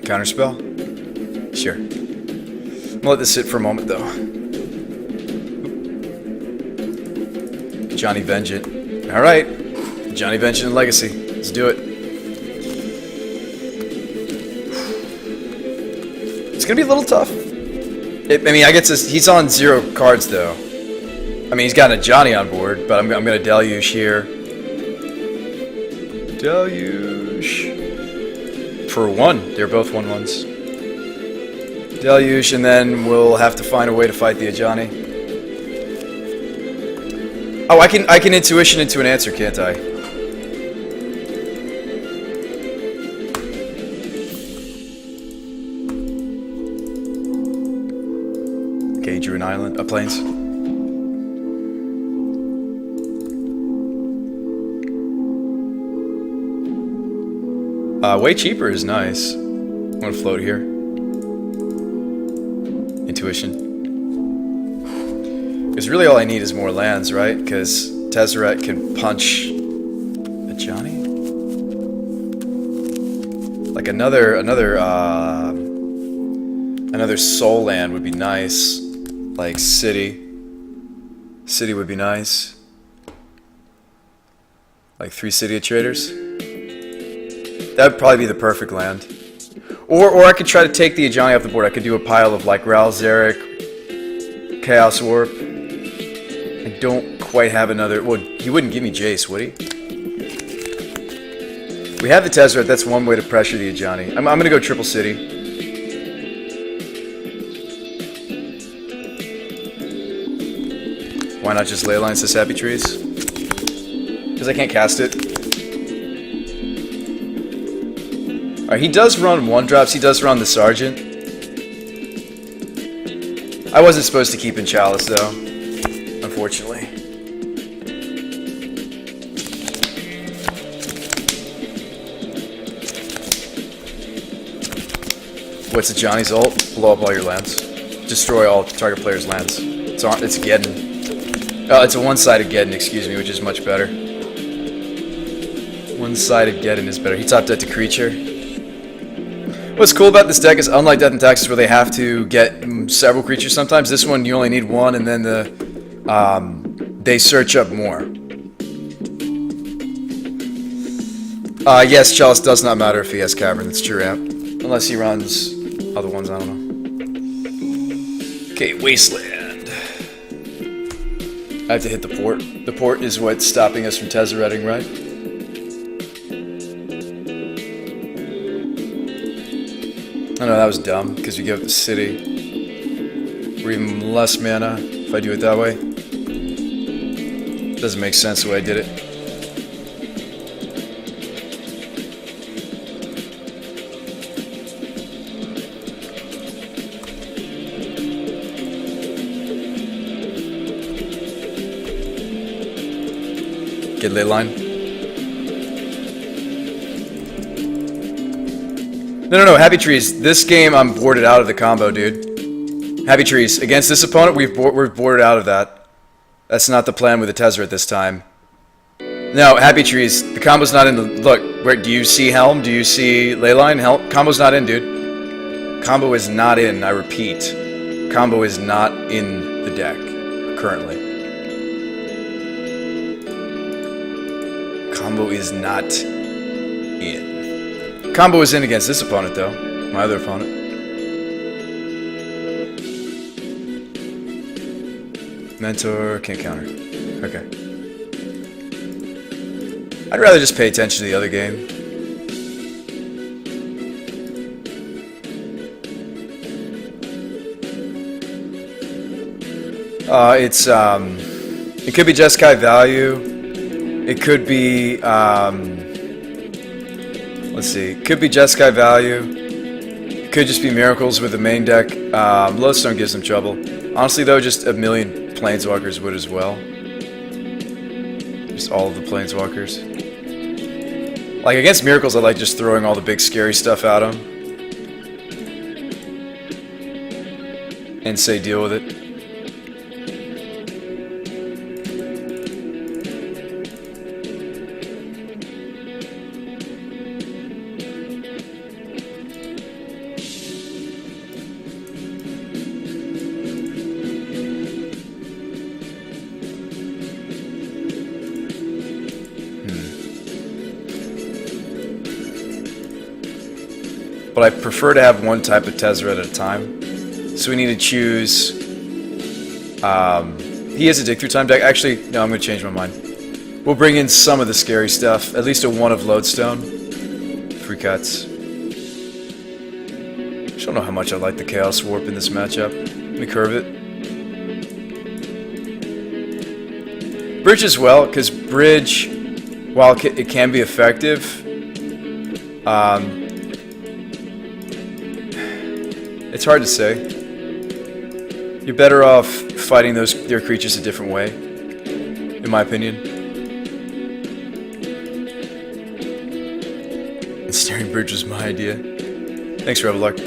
Counterspell? Sure. I'm gonna let this sit for a moment, though. Johnny Vengeant. Alright. Johnny Vengeant and Legacy. Let's do it. It's gonna be a little tough. I mean, I guess he's on 0 cards, though. I mean, he's got a Johnny on board, but I'm gonna Deluge here. Deluge. For 1. They're both 1/1s. Deluge, and then we'll have to find a way to fight the Ajani. Oh, I can intuition into an answer, can't I? Okay, drew an island, plains. Way cheaper is nice. I'm gonna float here. Intuition. Because really all I need is more lands, right? Because Tezzeret can punch a Johnny? Like another soul land would be nice. Like City. City would be nice. Like 3 City of Traders. That would probably be the perfect land. Or I could try to take the Ajani off the board. I could do a pile of like Ral Zarek, Chaos Warp. I don't quite have another. Well, he wouldn't give me Jace, would he? We have the Tezzeret. That's one way to pressure the Ajani. I'm gonna go Triple City. Why not just Leyline to Sappy Trees? Because I can't cast it. Alright, he does run 1-drops. He does run the Sergeant. I wasn't supposed to keep in ChAlice, though. Unfortunately. What's a Johnny's ult? Blow up all your lands. Destroy all target player's lands. It's Geddon. Oh, it's a one-sided Geddon, excuse me, which is much better. One-sided Geddon is better. He top deck to creature. What's cool about this deck is, unlike Death and Taxes where they have to get several creatures sometimes, this one you only need 1, and then they search up more. Yes, ChAlice does not matter if he has Cavern, that's true, yeah. Unless he runs other ones, I don't know. Okay, Wasteland. I have to hit the port. The port is what's stopping us from Tezzeretting, right? I know that was dumb, because we give up the city. We're even less mana if I do it that way. Doesn't make sense the way I did it. Get Leyline. No, Happy Trees. This game, I'm boarded out of the combo, dude. Happy Trees. Against this opponent, we're boarded out of that. That's not the plan with the Tezzeret this time. No, Happy Trees. The combo's not in the... Look, where do you see Helm? Do you see Leyline? Helm? Combo's not in, dude. Combo is not in, I repeat. Combo is not in the deck, currently. Combo is not in. Combo is in against this opponent, though. My other opponent. Mentor, can't counter. Okay. I'd rather just pay attention to the other game. It could be Jeskai value. It could be, let's see, it could be Jeskai value. It could just be Miracles with the main deck. Lodestone gives them trouble. Honestly, though, just a million Planeswalkers would as well. Just all of the Planeswalkers. Like, against Miracles, I like just throwing all the big scary stuff at them. And say, deal with it. but I prefer to have one type of Tezzeret at a time. So we need to choose... he has a dig through time deck. Actually, no, I'm going to change my mind. We'll bring in some of the scary stuff. At least a 1 of Lodestone. 3 cuts. I don't know how much I like the Chaos Warp in this matchup. Let me curve it. Bridge as well, because Bridge, while it can be effective, it's hard to say. You're better off fighting their creatures a different way, in my opinion. Ensnaring Bridge was my idea. Thanks, Reveluck.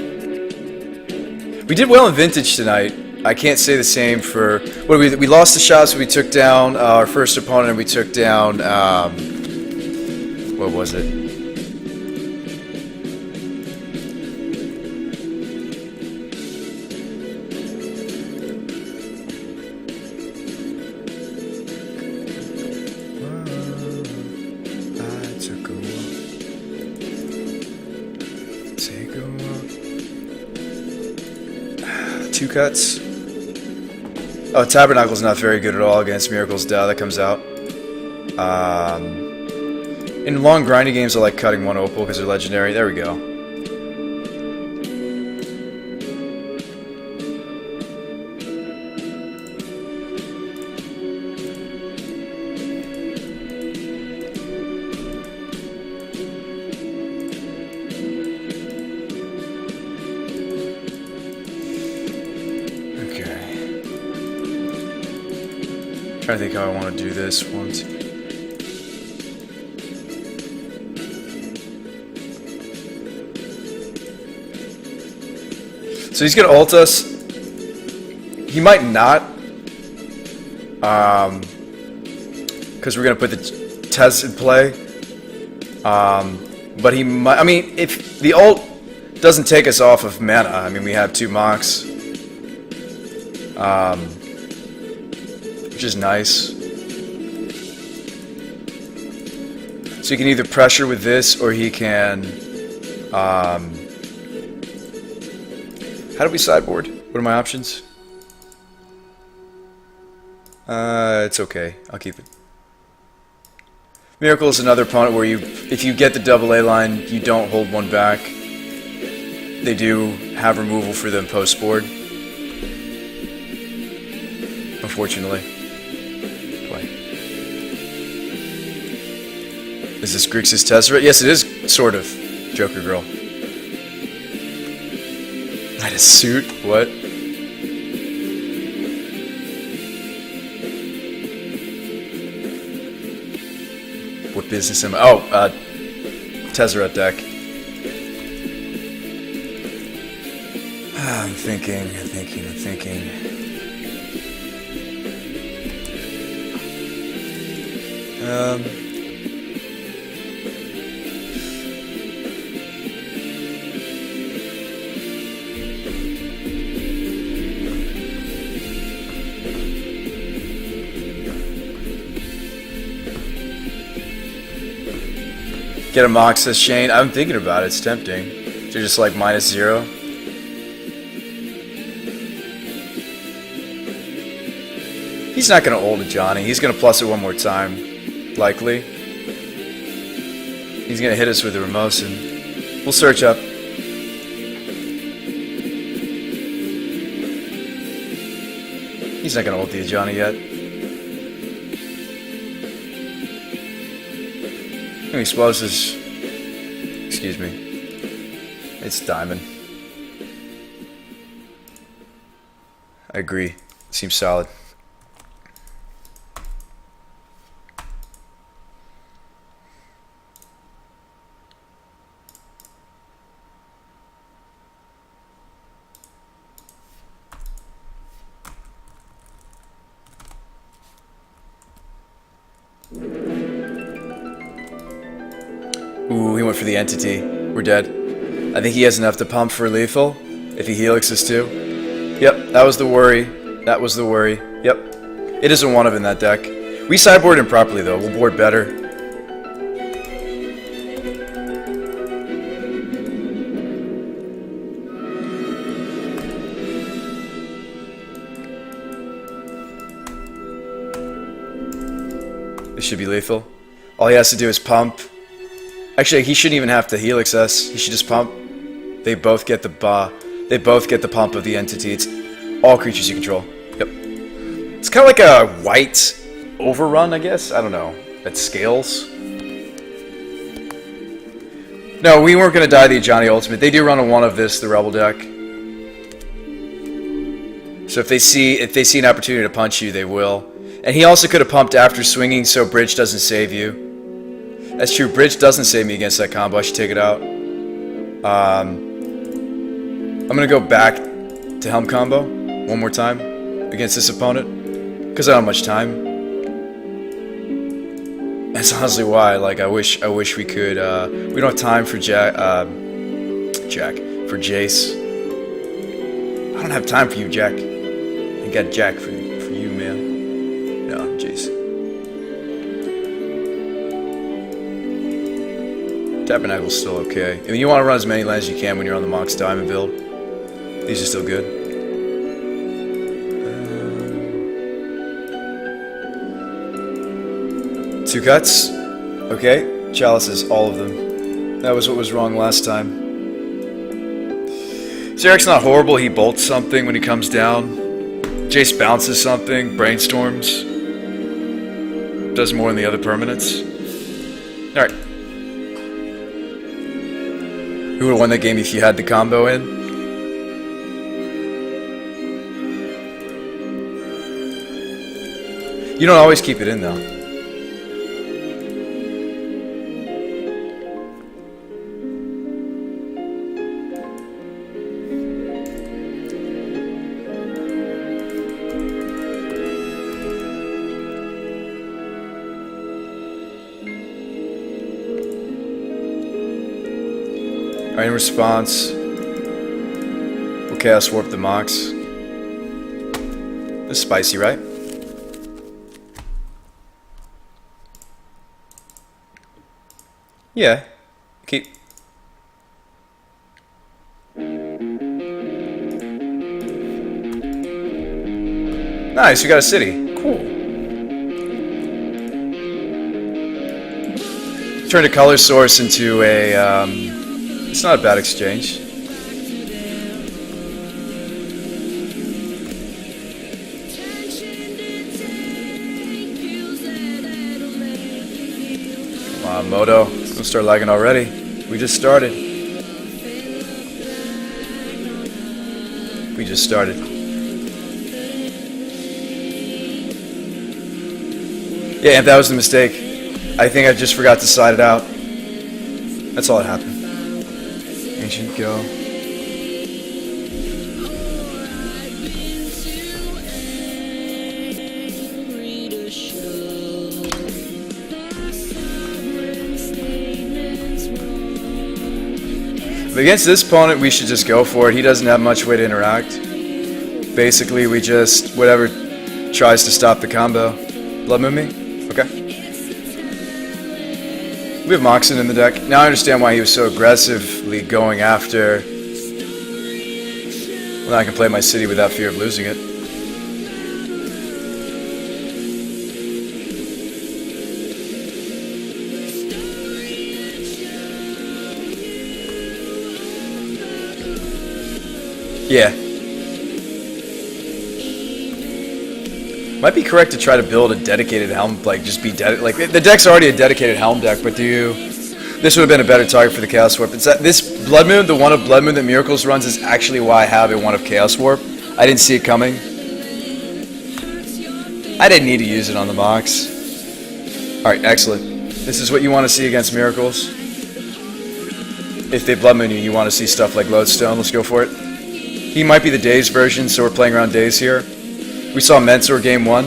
We did well in Vintage tonight. I can't say the same for... What we lost the shots, we took down our first opponent, and we took down... what was it? Two cuts. Oh, Tabernacle's not very good at all against Miracle's Dow. That comes out. In long grindy games, I like cutting 1 Opal because they're legendary. There we go. Trying to think how I want to do this once. So he's gonna ult us. He might not, because we're gonna put the Tez in play. But he might. I mean, if the ult doesn't take us off of mana, I mean, we have 2 Mox. Which is nice. So he can either pressure with this, or he can... how do we sideboard? What are my options? It's okay. I'll keep it. Miracle is another opponent where if you get the double A line, you don't hold 1 back. They do have removal for them post-board. Unfortunately. Is this Grixis Tezzeret? Yes, it is, sort of. Joker Girl. Not a suit? What? What business am I? Oh, Tezzeret deck. I'm thinking. Get a Mox, says Shane. I'm thinking about it. It's tempting. They're just like -0. He's not going to ult a Johnny. He's going to plus it 1 more time. Likely. He's going to hit us with the Ramosin. We'll search up. He's not going to ult the Johnny yet. Explosives. Excuse me. It's Diamond. I agree. Seems solid. Ooh, he went for the entity. We're dead. I think he has enough to pump for lethal. If he helixes too. Yep, that was the worry. That was the worry. Yep. It is a 1-of in that deck. We sideboard him properly though. We'll board better. This should be lethal. All he has to do is pump. Actually, he shouldn't even have to Helix us. He should just pump. They both get the pump of the entity. It's all creatures you control. Yep. It's kind of like a white overrun, I guess. I don't know. At scales. No, we weren't going to die the Ajani Ultimate. They do run a 1 of this, the Rebel deck. So if they see an opportunity to punch you, they will. And he also could have pumped after swinging, so Bridge doesn't save you. That's true. Bridge doesn't save me against that combo. I should take it out. I'm going to go back to Helm combo one more time against this opponent because I don't have much time. That's honestly why. Like, I wish we could. We don't have time for Jace. I don't have time for you, Jack. I got Jack for you, man. No, Jace. Tabernacle's still okay. I mean, you want to run as many lands as you can when you're on the Mox Diamond build. These are still good. 2 cuts. Okay. Chalices, all of them. That was what was wrong last time. Zarek's not horrible. He bolts something when he comes down. Jace bounces something. Brainstorms. Does more than the other permanents. Alright. Who would have won that game if you had the combo in? You don't always keep it in, though. Alright, in response, we'll Chaos Warp the Mox. That's spicy, right? Yeah. Keep. Nice, we got a city. Cool. Turned a color source into a, it's not a bad exchange. Come on, Moto. Don't start lagging already. We just started. We just started. Yeah, and that was the mistake. I think I just forgot to side it out. That's all that happened. Ancient go. But against this opponent, we should just go for it. He doesn't have much way to interact. Basically, we just, whatever tries to stop the combo. Blood Moon me? Okay. We have Moxen in the deck. Now I understand why he was so aggressively going after. Well, now I can play my city without fear of losing it. Yeah. Might be correct to try to build a dedicated helm, like just be like the deck's already a dedicated helm deck, but this would have been a better target for the Chaos Warp. It's that this Blood Moon, the 1 of Blood Moon that Miracles runs, is actually why I have a 1 of Chaos Warp. I didn't see it coming. I didn't need to use it on the Mox. Alright, excellent. This is what you want to see against Miracles. If they Blood Moon you, you want to see stuff like Lodestone. Let's go for it. He might be the Daze version, so we're playing around Daze here. We saw Mentor game 1.